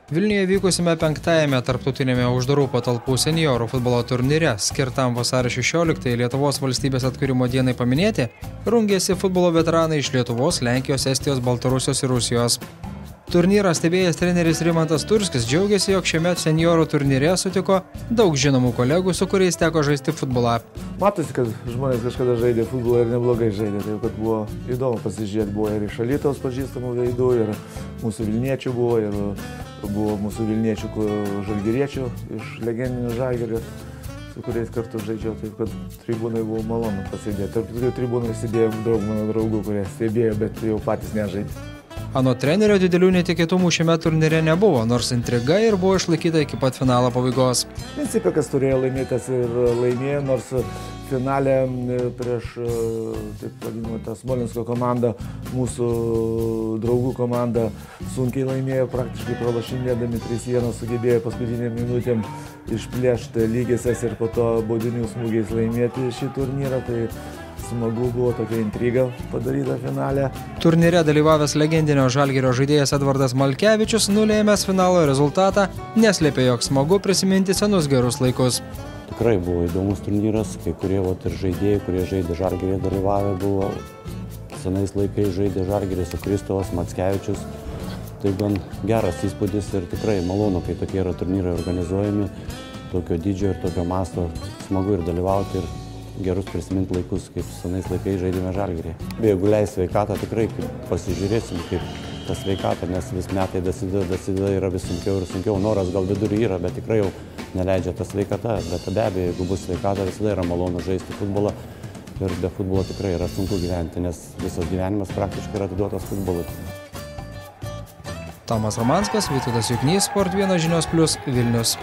Vilniuje vykusime 5-ame tarptautinėme uždarų patalpų seniorų futbolo turnyre, skirtam vasario 16 Lietuvos valstybės atkūrimo dienai paminėti, rungėsi futbolo veteranai iš Lietuvos, Lenkijos, Estijos, Baltarusijos ir Rusijos. Turnyrą stebėjęs treneris Rimantas Turskis džiaugiasi, jog šiame seniorų turnyre sutiko daug žinomų kolegų, su kuriais teko žaisti futbolą. Matosi, kad žmonės kažkada žaidė futbolą ir neblogai žaidė, tai kad buvo įdomu pasižiūrėti, buvo ir iš Alytaus pažįstamų veidų, ir mūsų Vilniečių buvo, ir buvo mūsų Vilniečių žalgiriečių iš legendinių Žalgirio, su kuriais kartu žaidžiau, taip kad tribūnai buvo malonu pasėdėti. Tarp tokių tribūnų sėdėjo daug mano draugų, kurie stebėjo, bet jau patys nežaidė. Anot trenerio didelių netikėtumų šiame turnyre nebuvo, nors intriga ir buvo išlaikyta iki pat finalo pabaigos. Principė, kas turėjo laimėtas ir laimėjo, nors finale prieš, taip vadinamą, tą Smolensko komandą, mūsų draugų komanda sunkiai laimėjo, praktiškai pralašinėdami 3-1 sugebėjo paskutinėm minutėm išplėšti lygiasias ir po to baudinių smūgiais laimėti šį turnyrą. Tai smagu buvo tokia intriga padaryta finale. Turnyre dalyvavęs legendinio Žalgirio žaidėjas Edvardas Malkevičius, nulėmęs finalo rezultatą, neslėpė, jog smagu prisiminti senus gerus laikus. Tikrai buvo įdomus turnyras, kai kurie ir žaidėjai, kurie žaidė Žalgiryje dalyvavę buvo, senais laikais žaidė Žalgiris, Kristovas, Mackevičius. Tai gan geras įspūdis ir tikrai malonu, kai tokie yra turnyrai organizuojami, tokio dydžio ir tokio masto, smagu ir dalyvauti ir gerus prisiminti laikus, kaip senais laikais žaidėme Žalgiryje. Jeigu leis sveikatą, tikrai pasižiūrėsim, kaip ta sveikata, nes vis metai dasideda yra vis sunkiau ir sunkiau. Noras gal vidurį yra, bet tikrai jau neleidžia ta sveikata. Bet be abejo, jeigu bus sveikata, visada yra malonu žaisti futbolą. Ir be futbolo tikrai yra sunku gyventi, nes visas gyvenimas praktiškai yra atiduotas futbolui. Tomas Romanskas, Vytautas Juknys, Sport 1 Žinios Plius, Vilnius.